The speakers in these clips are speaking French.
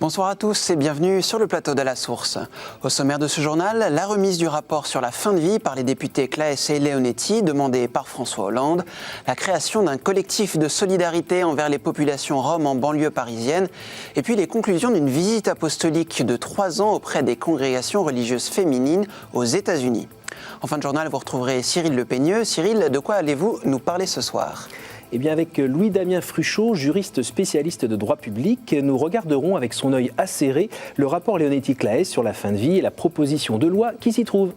Bonsoir à tous et bienvenue sur le plateau de La Source. Au sommaire de ce journal, la remise du rapport sur la fin de vie par les députés Claës et Leonetti, demandé par François Hollande, la création d'un collectif de solidarité envers les populations roms en banlieue parisienne, et puis les conclusions d'une visite apostolique de 3 ans auprès des congrégations religieuses féminines aux États-Unis. En fin de journal, vous retrouverez Cyril Le Peigneux. Cyril, de quoi allez-vous nous parler ce soir ? Eh bien, avec Louis-Damien Fruchot, juriste spécialiste de droit public, nous regarderons avec son œil acéré le rapport Leonetti-Claës sur la fin de vie et la proposition de loi qui s'y trouve.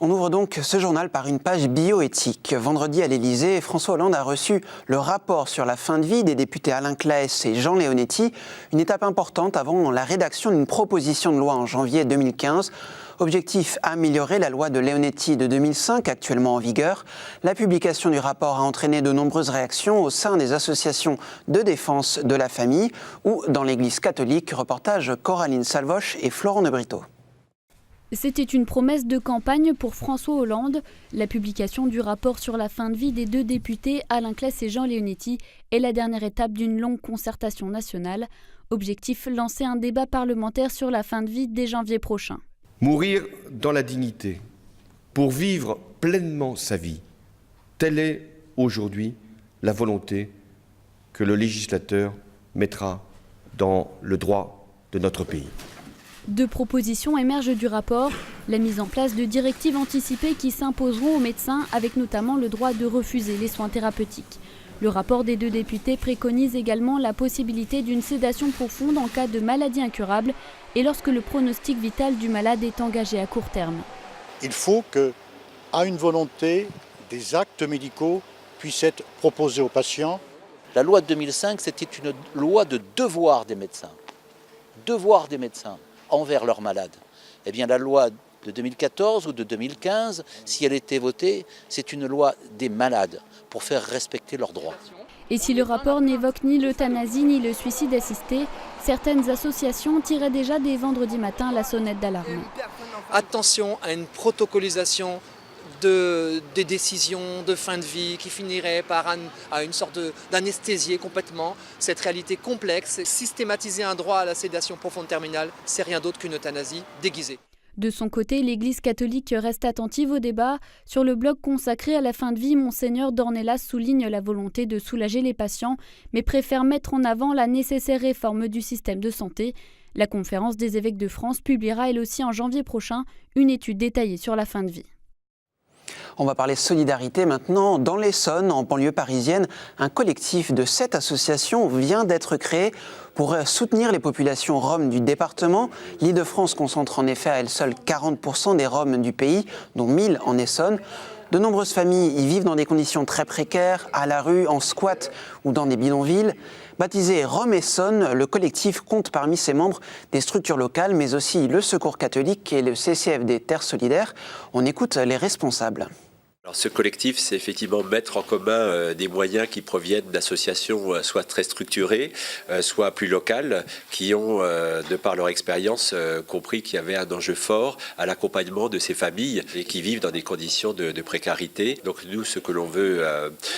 On ouvre donc ce journal par une page bioéthique. Vendredi à l'Élysée, François Hollande a reçu le rapport sur la fin de vie des députés Alain Claës et Jean Leonetti, une étape importante avant la rédaction d'une proposition de loi en janvier 2015. Objectif, améliorer la loi de Leonetti de 2005, actuellement en vigueur. La publication du rapport a entraîné de nombreuses réactions au sein des associations de défense de la famille ou dans l'Église catholique. Reportage Coraline Salvoche et Florent de Brito. C'était une promesse de campagne pour François Hollande. La publication du rapport sur la fin de vie des 2 députés Alain Claës et Jean Leonetti est la dernière étape d'une longue concertation nationale. Objectif, lancer un débat parlementaire sur la fin de vie dès janvier prochain. Mourir dans la dignité, pour vivre pleinement sa vie, telle est aujourd'hui la volonté que le législateur mettra dans le droit de notre pays. 2 propositions émergent du rapport. La mise en place de directives anticipées qui s'imposeront aux médecins, avec notamment le droit de refuser les soins thérapeutiques. Le rapport des 2 députés préconise également la possibilité d'une sédation profonde en cas de maladie incurable et lorsque le pronostic vital du malade est engagé à court terme. Il faut qu'à une volonté, des actes médicaux puissent être proposés aux patients. La loi de 2005, c'était une loi de devoir des médecins. Devoir des médecins envers leurs malades. Eh bien, la loi de 2014 ou de 2015, si elle était votée, c'est une loi des malades pour faire respecter leurs droits. Et si le rapport n'évoque ni l'euthanasie ni le suicide assisté, certaines associations tiraient déjà dès vendredi matin la sonnette d'alarme. Attention à une protocolisation des décisions de fin de vie qui finirait par une sorte d'anesthésier complètement cette réalité complexe. Systématiser un droit à la sédation profonde terminale, c'est rien d'autre qu'une euthanasie déguisée. De son côté, l'Église catholique reste attentive au débat. Sur le blog consacré à la fin de vie, Monseigneur Dornelas souligne la volonté de soulager les patients, mais préfère mettre en avant la nécessaire réforme du système de santé. La Conférence des évêques de France publiera elle aussi en janvier prochain une étude détaillée sur la fin de vie. On va parler solidarité maintenant. Dans l'Essonne, en banlieue parisienne, un collectif de 7 associations vient d'être créé pour soutenir les populations roms du département. L'Île-de-France concentre en effet à elle seule 40% des Roms du pays, dont 1000 en Essonne. De nombreuses familles y vivent dans des conditions très précaires, à la rue, en squat ou dans des bidonvilles. Baptisé Roms Essonne, le collectif compte parmi ses membres des structures locales, mais aussi le Secours catholique et le CCFD Terre solidaire. On écoute les responsables. Alors, ce collectif, c'est effectivement mettre en commun des moyens qui proviennent d'associations soit très structurées, soit plus locales, qui ont, de par leur expérience, compris qu'il y avait un enjeu fort à l'accompagnement de ces familles et qui vivent dans des conditions de précarité. Donc nous, ce que l'on veut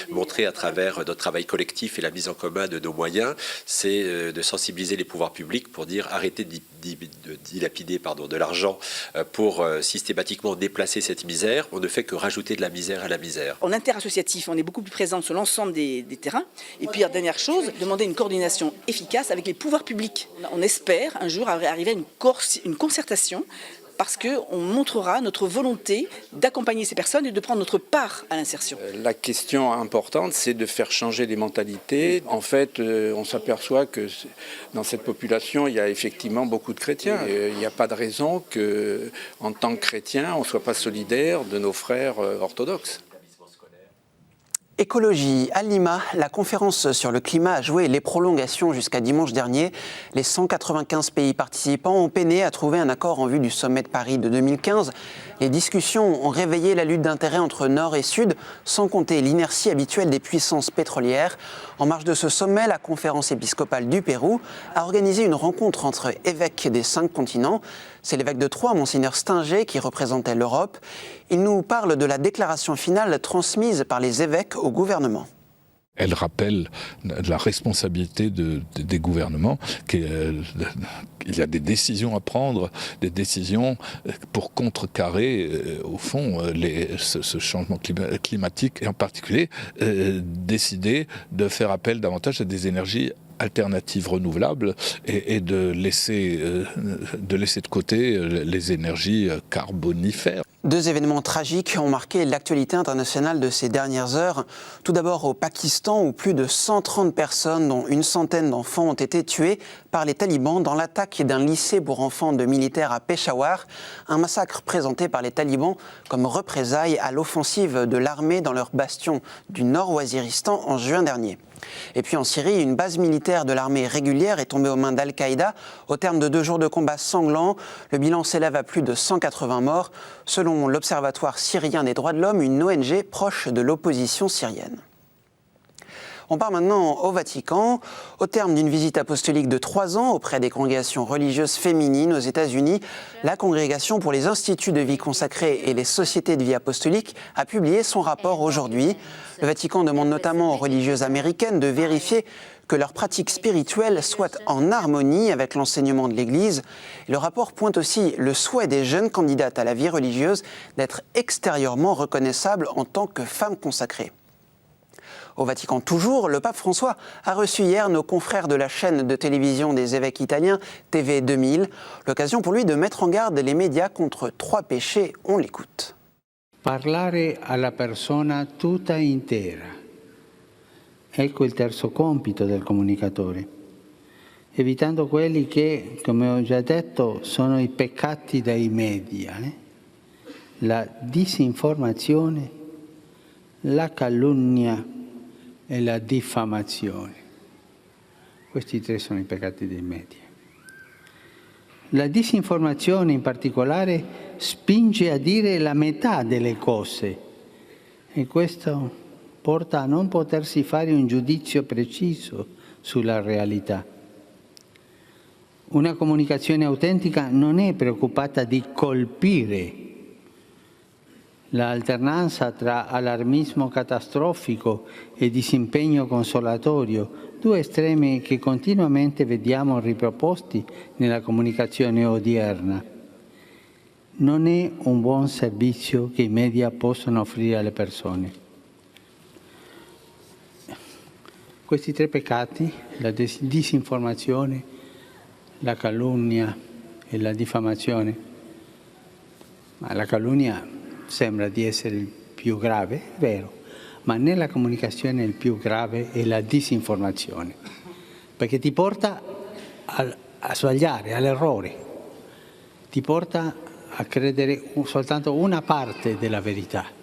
montrer à travers notre travail collectif et la mise en commun de nos moyens, c'est de sensibiliser les pouvoirs publics pour dire arrêtez de dilapider de l'argent pour systématiquement déplacer cette misère. On ne fait que rajouter de la misère à la misère. En interassociatif, on est beaucoup plus présent sur l'ensemble des terrains. Et puis, dernière chose, demander une coordination efficace avec les pouvoirs publics. On espère un jour arriver à une concertation parce qu'on montrera notre volonté d'accompagner ces personnes et de prendre notre part à l'insertion. La question importante, c'est de faire changer les mentalités. En fait, on s'aperçoit que dans cette population, il y a effectivement beaucoup de chrétiens. Et il n'y a pas de raison qu'en tant que chrétiens, on ne soit pas solidaire de nos frères orthodoxes. Écologie. À Lima, la conférence sur le climat a joué les prolongations jusqu'à dimanche dernier. Les 195 pays participants ont peiné à trouver un accord en vue du sommet de Paris de 2015. Les discussions ont réveillé la lutte d'intérêts entre Nord et Sud, sans compter l'inertie habituelle des puissances pétrolières. En marge de ce sommet, la conférence épiscopale du Pérou a organisé une rencontre entre évêques des 5 continents. C'est l'évêque de Troyes, Monseigneur Stinger, qui représentait l'Europe. Il nous parle de la déclaration finale transmise par les évêques au gouvernement. Elle rappelle la responsabilité des gouvernements, qu'il y a des décisions à prendre, des décisions pour contrecarrer, au fond, ce changement climatique, et en particulier décider de faire appel davantage à des énergies alternatives renouvelables et de laisser de côté les énergies carbonifères. Deux événements tragiques ont marqué l'actualité internationale de ces dernières heures. Tout d'abord au Pakistan, où plus de 130 personnes, dont une centaine d'enfants, ont été tuées par les talibans dans l'attaque d'un lycée pour enfants de militaires à Peshawar. Un massacre présenté par les talibans comme représailles à l'offensive de l'armée dans leur bastion du Nord-Waziristan en juin dernier. Et puis en Syrie, une base militaire de l'armée régulière est tombée aux mains d'Al-Qaïda. Au terme de 2 jours de combats sanglants, le bilan s'élève à plus de 180 morts, selon l'Observatoire syrien des droits de l'homme, une ONG proche de l'opposition syrienne. On part maintenant au Vatican. Au terme d'une visite apostolique de 3 ans auprès des congrégations religieuses féminines aux États-Unis, la Congrégation pour les instituts de vie consacrée et les sociétés de vie apostolique a publié son rapport aujourd'hui. Le Vatican demande notamment aux religieuses américaines de vérifier que leurs pratiques spirituelles soient en harmonie avec l'enseignement de l'Église. Le rapport pointe aussi le souhait des jeunes candidates à la vie religieuse d'être extérieurement reconnaissables en tant que femmes consacrées. Au Vatican toujours, le pape François a reçu hier nos confrères de la chaîne de télévision des évêques italiens TV 2000. L'occasion pour lui de mettre en garde les médias contre 3 péchés. On l'écoute. Parlare alla persona tutta intera. Ecco il terzo compito del comunicatore. Evitando quelli che, come ho già detto, sono i peccati dei media. La disinformazione, la calunnia e la diffamazione. Questi 3 sono i peccati dei media. La disinformazione in particolare spinge a dire la metà delle cose e questo porta a non potersi fare un giudizio preciso sulla realtà. Una comunicazione autentica non è preoccupata di colpire. L'alternanza tra allarmismo catastrofico e disimpegno consolatorio, 2 estremi che continuamente vediamo riproposti nella comunicazione odierna, non è un buon servizio che i media possono offrire alle persone. Questi 3 peccati, la disinformazione, la calunnia e la diffamazione, ma la calunnia sembra di essere il più grave, è vero, ma nella comunicazione il più grave è la disinformazione, perché ti porta a sbagliare, all'errore, ti porta a credere soltanto una parte della verità.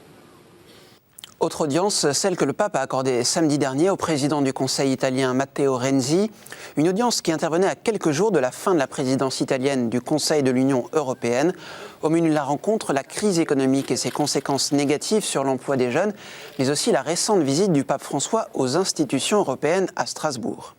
Autre audience, celle que le pape a accordée samedi dernier au président du Conseil italien Matteo Renzi. Une audience qui intervenait à quelques jours de la fin de la présidence italienne du Conseil de l'Union européenne. Au menu de la rencontre, la crise économique et ses conséquences négatives sur l'emploi des jeunes, mais aussi la récente visite du pape François aux institutions européennes à Strasbourg.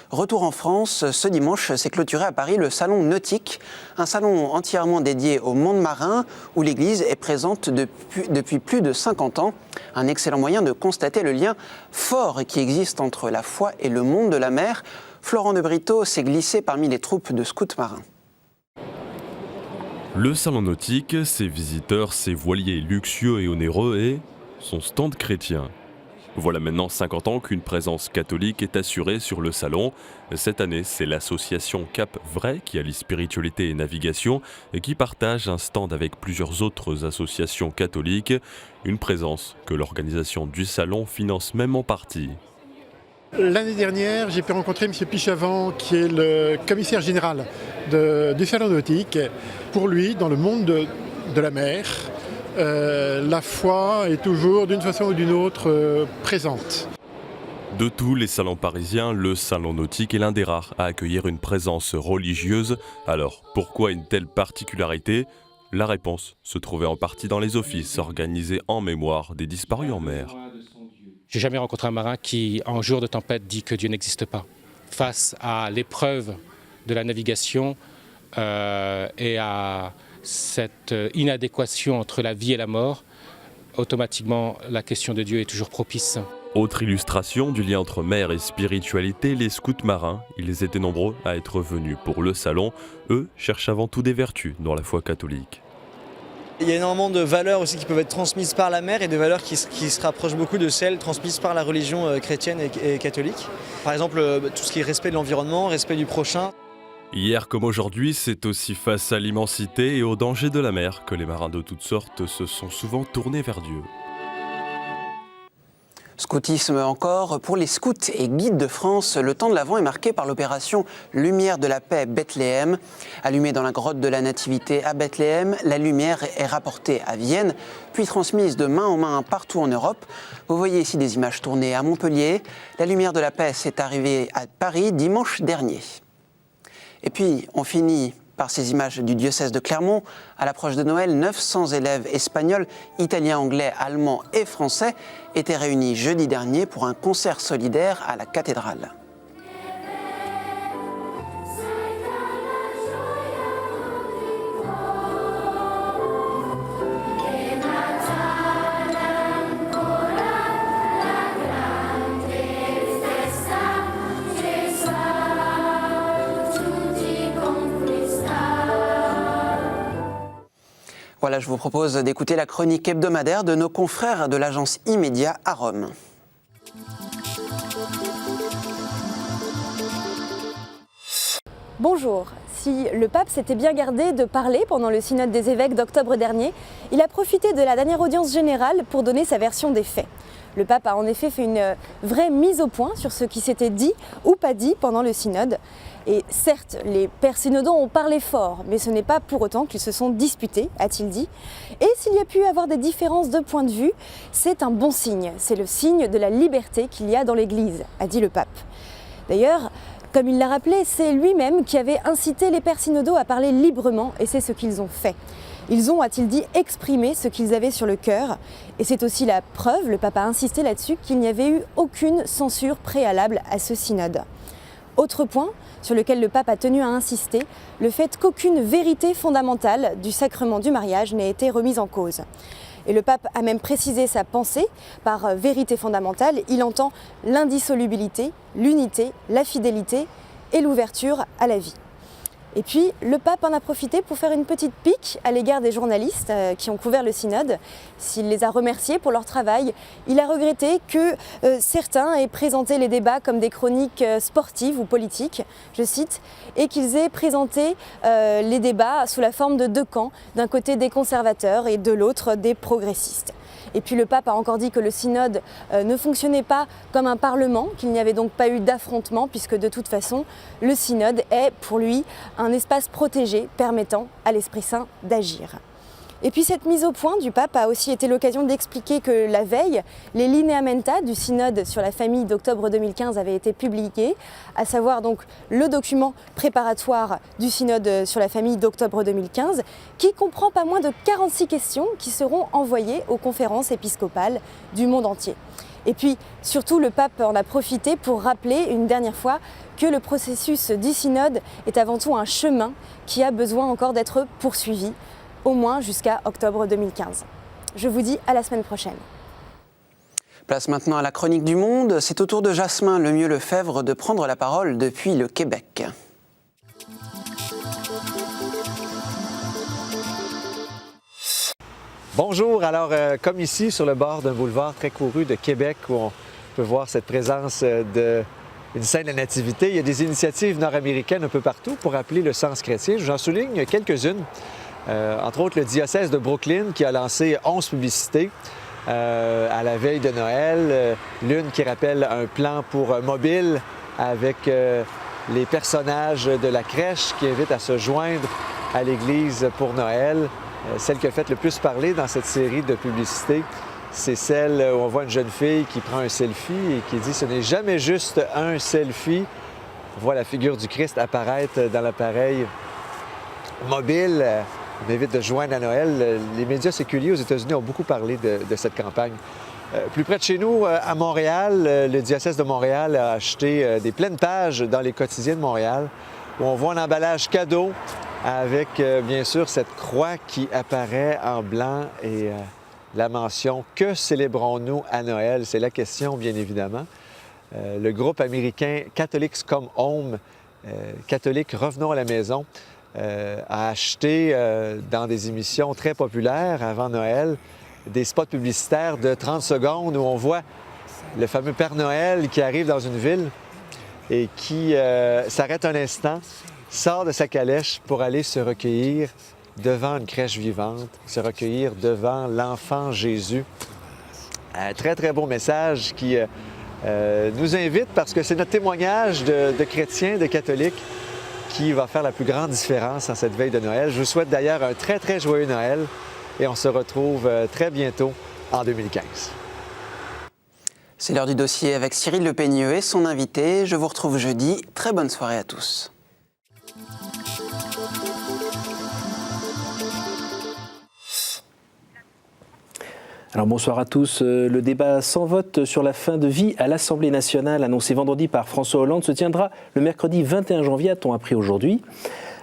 Retour en France, ce dimanche s'est clôturé à Paris le Salon Nautique, un salon entièrement dédié au monde marin où l'Église est présente depuis plus de 50 ans. Un excellent moyen de constater le lien fort qui existe entre la foi et le monde de la mer. Florent de Brito s'est glissé parmi les troupes de scouts marins. Le Salon Nautique, ses visiteurs, ses voiliers luxueux et onéreux et son stand chrétien. Voilà maintenant 50 ans qu'une présence catholique est assurée sur le salon. Cette année, c'est l'association Cap Vrai qui allie spiritualité et navigation et qui partage un stand avec plusieurs autres associations catholiques. Une présence que l'organisation du salon finance même en partie. L'année dernière, j'ai pu rencontrer M. Pichavant, qui est le commissaire général du Salon Nautique. Pour lui, dans le monde de la mer, la foi est toujours, d'une façon ou d'une autre, présente. De tous les salons parisiens, le Salon Nautique est l'un des rares à accueillir une présence religieuse. Alors, pourquoi une telle particularité ? La réponse se trouvait en partie dans les offices organisés en mémoire des disparus en mer. J'ai jamais rencontré un marin qui, en jour de tempête, dit que Dieu n'existe pas. Face à l'épreuve de la navigation et à cette inadéquation entre la vie et la mort, automatiquement la question de Dieu est toujours propice. Autre illustration du lien entre mer et spiritualité, les scouts marins. Ils étaient nombreux à être venus pour le salon. Eux cherchent avant tout des vertus dans la foi catholique. Il y a énormément de valeurs aussi qui peuvent être transmises par la mer et des valeurs qui se rapprochent beaucoup de celles transmises par la religion chrétienne et catholique. Par exemple, tout ce qui est respect de l'environnement, respect du prochain. Hier comme aujourd'hui, c'est aussi face à l'immensité et au danger de la mer que les marins de toutes sortes se sont souvent tournés vers Dieu. Scoutisme encore. Pour les scouts et guides de France, le temps de l'Avent est marqué par l'opération Lumière de la Paix Bethléem. Allumée dans la grotte de la Nativité à Bethléem, la lumière est rapportée à Vienne, puis transmise de main en main partout en Europe. Vous voyez ici des images tournées à Montpellier. La Lumière de la Paix s'est arrivée à Paris dimanche dernier. Et puis, on finit par ces images du diocèse de Clermont. À l'approche de Noël, 900 élèves espagnols, italiens, anglais, allemands et français étaient réunis jeudi dernier pour un concert solidaire à la cathédrale. Voilà, je vous propose d'écouter la chronique hebdomadaire de nos confrères de l'agence Immédia à Rome. Bonjour. Si le pape s'était bien gardé de parler pendant le synode des évêques d'octobre dernier, il a profité de la dernière audience générale pour donner sa version des faits. Le pape a en effet fait une vraie mise au point sur ce qui s'était dit ou pas dit pendant le synode. Et certes, les pères synodaux ont parlé fort, mais ce n'est pas pour autant qu'ils se sont disputés, a-t-il dit. Et s'il y a pu avoir des différences de point de vue, c'est un bon signe. C'est le signe de la liberté qu'il y a dans l'Église, a dit le pape. D'ailleurs, comme il l'a rappelé, c'est lui-même qui avait incité les pères synodaux à parler librement, et c'est ce qu'ils ont fait. Ils ont, a-t-il dit, exprimé ce qu'ils avaient sur le cœur. Et c'est aussi la preuve, le pape a insisté là-dessus, qu'il n'y avait eu aucune censure préalable à ce synode. Autre point sur lequel le pape a tenu à insister, le fait qu'aucune vérité fondamentale du sacrement du mariage n'ait été remise en cause. Et le pape a même précisé sa pensée par vérité fondamentale. Il entend l'indissolubilité, l'unité, la fidélité et l'ouverture à la vie. Et puis, le pape en a profité pour faire une petite pique à l'égard des journalistes qui ont couvert le synode. S'il les a remerciés pour leur travail, il a regretté que certains aient présenté les débats comme des chroniques sportives ou politiques, je cite, et qu'ils aient présenté les débats sous la forme de deux camps, d'un côté des conservateurs et de l'autre des progressistes. Et puis le pape a encore dit que le synode ne fonctionnait pas comme un parlement, qu'il n'y avait donc pas eu d'affrontement, puisque de toute façon, le synode est pour lui un espace protégé permettant à l'Esprit Saint d'agir. Et puis cette mise au point du pape a aussi été l'occasion d'expliquer que la veille, les lineamenta du synode sur la famille d'octobre 2015 avaient été publiés, à savoir donc le document préparatoire du synode sur la famille d'octobre 2015, qui comprend pas moins de 46 questions qui seront envoyées aux conférences épiscopales du monde entier. Et puis surtout, le pape en a profité pour rappeler une dernière fois que le processus du synode est avant tout un chemin qui a besoin encore d'être poursuivi, au moins jusqu'à octobre 2015. Je vous dis à la semaine prochaine. Place maintenant à la chronique du Monde. C'est au tour de Jasmin Lemieux-Lefebvre de prendre la parole depuis le Québec. Bonjour, alors comme ici sur le bord d'un boulevard très couru de Québec où on peut voir cette présence d'une scène de la nativité, il y a des initiatives nord-américaines un peu partout pour rappeler le sens chrétien. J'en souligne quelques-unes. Entre autres, le diocèse de Brooklyn qui a lancé 11 publicités à la veille de Noël. L'une qui rappelle un plan pour mobile avec les personnages de la crèche qui invitent à se joindre à l'Église pour Noël. Celle qui a fait le plus parler dans cette série de publicités, c'est celle où on voit une jeune fille qui prend un selfie et qui dit « Ce n'est jamais juste un selfie ». On voit la figure du Christ apparaître dans l'appareil mobile. On invite de joindre à Noël. Les médias séculiers aux États-Unis ont beaucoup parlé de cette campagne. Plus près de chez nous, à Montréal, le diocèse de Montréal a acheté des pleines pages dans les quotidiens de Montréal où on voit un emballage cadeau avec, bien sûr, cette croix qui apparaît en blanc et la mention « Que célébrons-nous à Noël ?» C'est la question, bien évidemment. Le groupe américain Catholics Come Home, Catholiques Revenons à la maison, a acheté dans des émissions très populaires avant Noël des spots publicitaires de 30 secondes où on voit le fameux Père Noël qui arrive dans une ville et qui s'arrête un instant, sort de sa calèche pour aller se recueillir devant une crèche vivante, se recueillir devant l'enfant Jésus. Un très, très beau message qui nous invite, parce que c'est notre témoignage de chrétiens, de catholiques, qui va faire la plus grande différence en cette veille de Noël. Je vous souhaite d'ailleurs un très, très joyeux Noël et on se retrouve très bientôt en 2015. C'est l'heure du dossier avec Cyril Le Peigneux et son invité. Je vous retrouve jeudi. Très bonne soirée à tous. Alors bonsoir à tous. Le débat sans vote sur la fin de vie à l'Assemblée nationale, annoncé vendredi par François Hollande, se tiendra le mercredi 21 janvier, a-t-on appris aujourd'hui.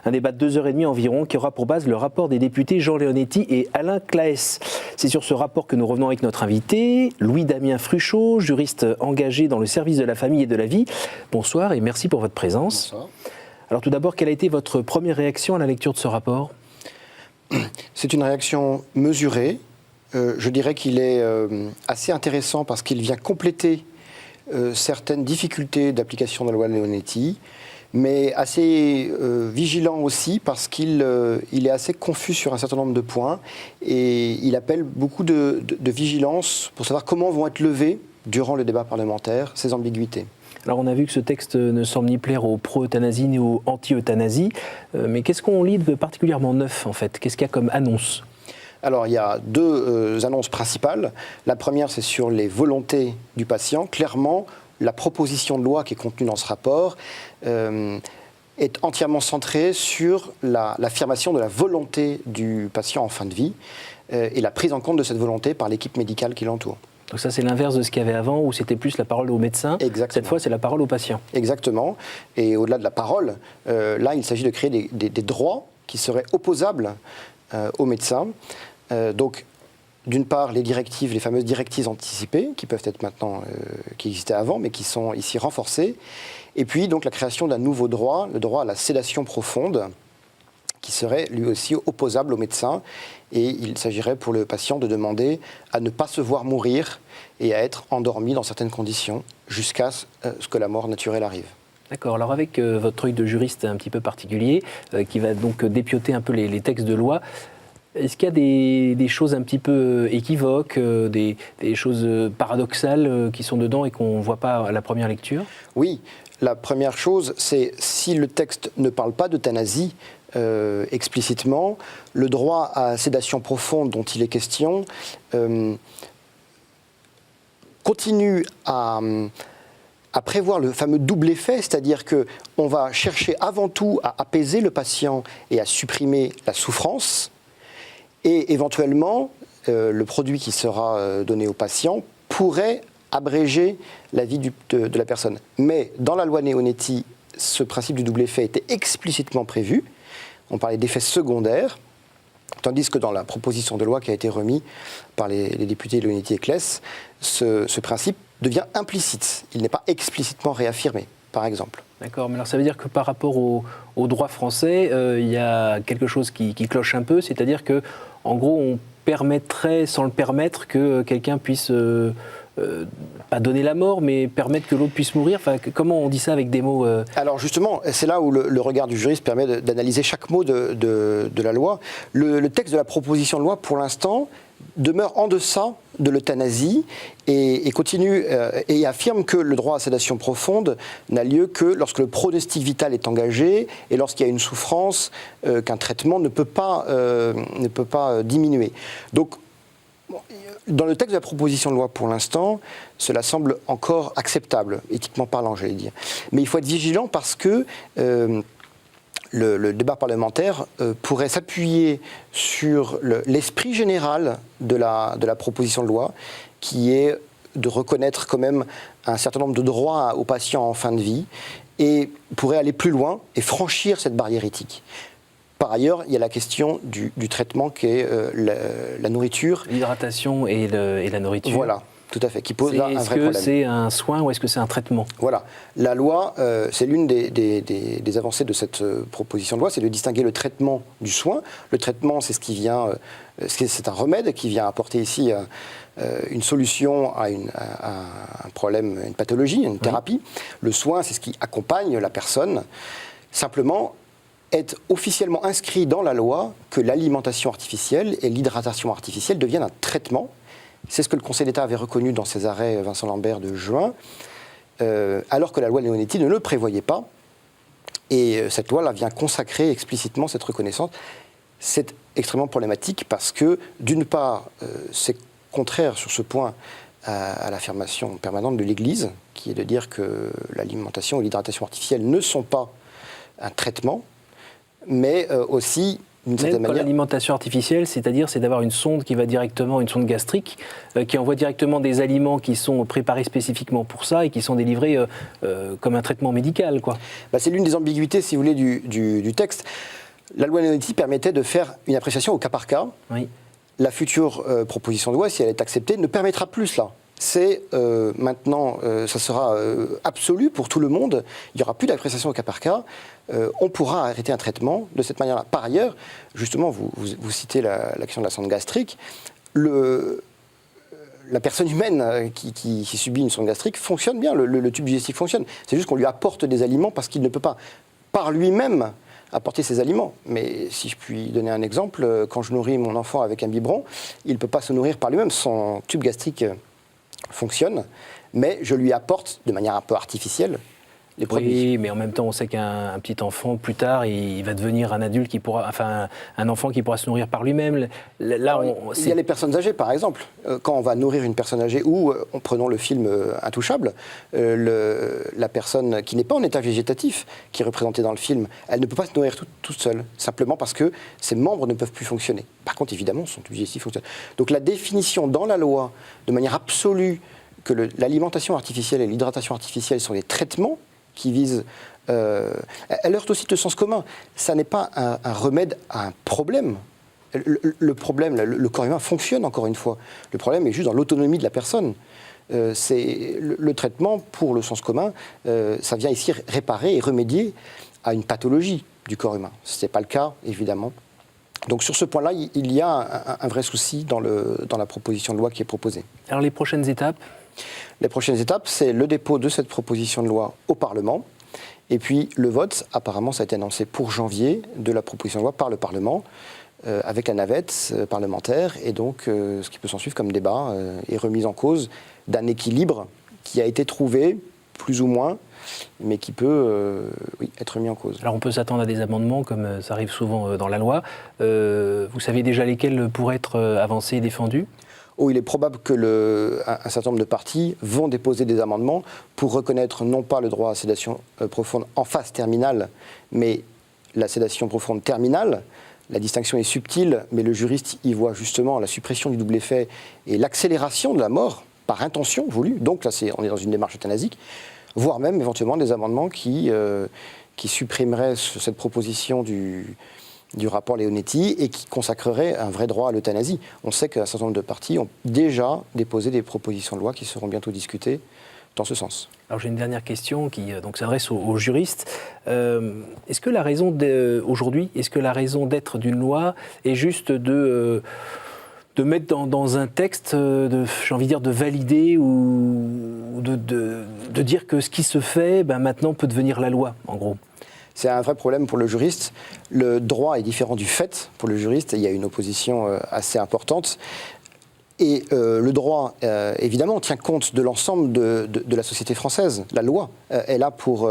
Un débat de 2h30 environ qui aura pour base le rapport des députés Jean Leonetti et Alain Claes. C'est sur ce rapport que nous revenons avec notre invité, Louis-Damien Fruchot, juriste engagé dans le service de la famille et de la vie. Bonsoir et merci pour votre présence. Bonsoir. Alors tout d'abord, quelle a été votre première réaction à la lecture de ce rapport ? C'est une réaction mesurée. Je dirais qu'il est assez intéressant parce qu'il vient compléter certaines difficultés d'application de la loi Leonetti, mais assez vigilant aussi parce qu'il est assez confus sur un certain nombre de points et il appelle beaucoup de vigilance pour savoir comment vont être levées, durant le débat parlementaire, ces ambiguïtés. Alors on a vu que ce texte ne semble ni plaire aux pro-euthanasie ni aux anti-euthanasie, mais qu'est-ce qu'on lit de particulièrement neuf en fait ? Qu'est-ce qu'il y a comme annonce ? Alors, il y a deux annonces principales. La première, c'est sur les volontés du patient. Clairement, la proposition de loi qui est contenue dans ce rapport est entièrement centrée sur l'affirmation de la volonté du patient en fin de vie et la prise en compte de cette volonté par l'équipe médicale qui l'entoure. Donc ça, c'est l'inverse de ce qu'il y avait avant, où c'était plus la parole au médecin. Exactement. Cette fois, c'est la parole au patient. Exactement. Et au-delà de la parole, là, il s'agit de créer des droits qui seraient opposables aux médecins. Donc, d'une part, les fameuses directives anticipées, qui peuvent être maintenant, qui existaient avant, mais qui sont ici renforcées. Et puis, donc, la création d'un nouveau droit, le droit à la sédation profonde, qui serait lui aussi opposable aux médecins. Et il s'agirait pour le patient de demander à ne pas se voir mourir et à être endormi dans certaines conditions, jusqu'à ce que la mort naturelle arrive. D'accord. Alors avec votre œil de juriste un petit peu particulier, qui va donc dépioter un peu les textes de loi, est-ce qu'il y a des choses un petit peu équivoques, des choses paradoxales qui sont dedans et qu'on ne voit pas à la première lecture ? Oui, la première chose, c'est si le texte ne parle pas d'euthanasie explicitement, le droit à sédation profonde dont il est question continue à prévoir le fameux double effet, c'est-à-dire qu'on va chercher avant tout à apaiser le patient et à supprimer la souffrance. Et éventuellement, le produit qui sera donné au patient pourrait abréger la vie de la personne. Mais dans la loi Leonetti, ce principe du double effet était explicitement prévu. On parlait d'effets secondaires, tandis que dans la proposition de loi qui a été remise par les députés Leonetti et Claes, ce principe devient implicite. Il n'est pas explicitement réaffirmé, par exemple. D'accord, mais alors ça veut dire que par rapport au droit français, il y a quelque chose qui cloche un peu, c'est-à-dire que, en gros, on permettrait, sans le permettre, que quelqu'un puisse, pas donner la mort, mais permettre que l'autre puisse mourir. Enfin, comment on dit ça avec des mots Alors justement, c'est là où le regard du juriste permet d'analyser chaque mot de la loi. Le texte de la proposition de loi, pour l'instant, demeure en deçà de l'euthanasie et continue et affirme que le droit à sédation profonde n'a lieu que lorsque le pronostic vital est engagé et lorsqu'il y a une souffrance qu'un traitement ne peut pas diminuer. Donc, dans le texte de la proposition de loi, pour l'instant, cela semble encore acceptable, éthiquement parlant, j'allais dire. Mais il faut être vigilant parce que le débat parlementaire pourrait s'appuyer sur l'esprit général de la proposition de loi, qui est de reconnaître quand même un certain nombre de droits aux patients en fin de vie, et pourrait aller plus loin et franchir cette barrière éthique. Par ailleurs, il y a la question du traitement qui est la nourriture. L'hydratation et la nourriture. Voilà, tout à fait, qui pose là un vrai problème. Est-ce que c'est un soin ou est-ce que c'est un traitement? Voilà. La loi, c'est l'une des avancées de cette proposition de loi, c'est de distinguer le traitement du soin. Le traitement, c'est ce qui vient, c'est un remède qui vient apporter ici une solution à un problème, une pathologie, une thérapie. Le soin, c'est ce qui accompagne la personne. Simplement, est officiellement inscrit dans la loi que l'alimentation artificielle et l'hydratation artificielle deviennent un traitement. C'est ce que le Conseil d'État avait reconnu dans ses arrêts Vincent Lambert de juin, alors que la loi Leonetti ne le prévoyait pas. Et cette loi là, vient consacrer explicitement cette reconnaissance. C'est extrêmement problématique parce que, d'une part, c'est contraire sur ce point à l'affirmation permanente de l'Église, qui est de dire que l'alimentation et l'hydratation artificielle ne sont pas un traitement, mais aussi, d'une certaine manière... L'alimentation artificielle, c'est-à-dire, c'est d'avoir une sonde qui va directement, une sonde gastrique, qui envoie directement des aliments qui sont préparés spécifiquement pour ça et qui sont délivrés comme un traitement médical, quoi. C'est l'une des ambiguïtés, si vous voulez, du texte. La loi Leonetti permettait de faire une appréciation au cas par cas. Oui. La future proposition de loi, si elle est acceptée, ne permettra plus cela. C'est maintenant, ça sera absolu pour tout le monde. Il n'y aura plus d'appréciation au cas par cas. On pourra arrêter un traitement de cette manière-là. Par ailleurs, justement, vous citez la question de la sonde gastrique. La personne humaine qui subit une sonde gastrique fonctionne bien. Le tube digestif fonctionne. C'est juste qu'on lui apporte des aliments parce qu'il ne peut pas, par lui-même, apporter ces aliments. Mais si je puis donner un exemple, quand je nourris mon enfant avec un biberon, il ne peut pas se nourrir par lui-même. Son tube gastrique fonctionne, mais je lui apporte de manière un peu artificielle les produits. Oui, mais en même temps, on sait qu'un petit enfant, plus tard, il va devenir un adulte qui pourra, enfin, un enfant qui pourra se nourrir par lui-même. Là, il y a les personnes âgées, par exemple. Quand on va nourrir une personne âgée, ou prenons le film Intouchable, la personne qui n'est pas en état végétatif, qui est représentée dans le film, elle ne peut pas se nourrir toute seule, simplement parce que ses membres ne peuvent plus fonctionner. Par contre, évidemment, son tube digestif fonctionne. Donc la définition dans la loi, de manière absolue, que l'alimentation artificielle et l'hydratation artificielle sont des traitements qui visent... elle heurte aussi le sens commun. Ça n'est pas un remède à un problème. Le problème, le corps humain fonctionne, encore une fois. Le problème est juste dans l'autonomie de la personne. C'est le traitement, pour le sens commun, ça vient ici réparer et remédier à une pathologie du corps humain. Ce n'est pas le cas, évidemment. Donc sur ce point-là, il y a un vrai souci dans la proposition de loi qui est proposée. Alors les prochaines étapes ? Les prochaines étapes, c'est le dépôt de cette proposition de loi au Parlement, et puis le vote, apparemment ça a été annoncé pour janvier, de la proposition de loi par le Parlement, avec la navette parlementaire, et donc ce qui peut s'en suivre comme débat et remise en cause d'un équilibre qui a été trouvé, plus ou moins, mais qui peut être mis en cause. Alors on peut s'attendre à des amendements, comme ça arrive souvent dans la loi. Vous savez déjà lesquels pourraient être avancés et défendus ? Il est probable que un certain nombre de partis vont déposer des amendements pour reconnaître non pas le droit à sédation profonde en phase terminale, mais la sédation profonde terminale. La distinction est subtile, mais le juriste y voit justement la suppression du double effet et l'accélération de la mort par intention voulue. Donc là, on est dans une démarche euthanasique, voire même éventuellement des amendements qui supprimeraient cette proposition du rapport Leonetti et qui consacrerait un vrai droit à l'euthanasie. On sait qu'un certain nombre de partis ont déjà déposé des propositions de loi qui seront bientôt discutées dans ce sens. Alors j'ai une dernière question qui donc s'adresse aux juristes. Est-ce que la raison aujourd'hui, est-ce que la raison d'être d'une loi est juste de mettre dans un texte, j'ai envie de dire, de valider ou de dire que ce qui se fait, maintenant peut devenir la loi, en gros ? C'est un vrai problème pour le juriste. Le droit est différent du fait pour le juriste. Il y a une opposition assez importante. Et le droit, évidemment, tient compte de l'ensemble de la société française. La loi est là pour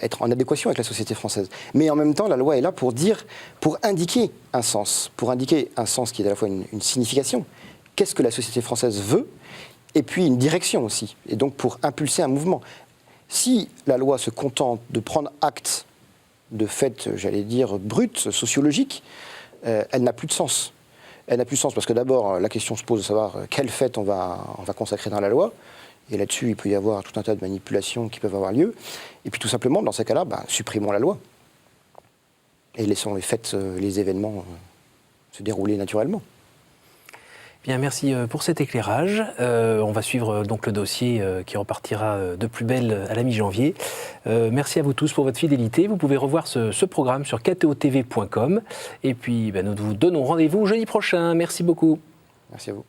être en adéquation avec la société française. Mais en même temps, la loi est là pour indiquer un sens qui est à la fois une signification. Qu'est-ce que la société française veut ? Et puis une direction aussi. Et donc pour impulser un mouvement. Si la loi se contente de prendre acte de faits, j'allais dire, bruts, sociologiques, elle n'a plus de sens. Elle n'a plus de sens parce que d'abord, la question se pose de savoir quel fait on va consacrer dans la loi. Et là-dessus, il peut y avoir tout un tas de manipulations qui peuvent avoir lieu. Et puis tout simplement, dans ces cas-là, supprimons la loi. et laissons les événements se dérouler naturellement. Bien, merci pour cet éclairage. On va suivre donc le dossier qui repartira de plus belle à la mi-janvier. Merci à vous tous pour votre fidélité. Vous pouvez revoir ce programme sur ktotv.com. Et puis, nous vous donnons rendez-vous jeudi prochain. Merci beaucoup. Merci à vous.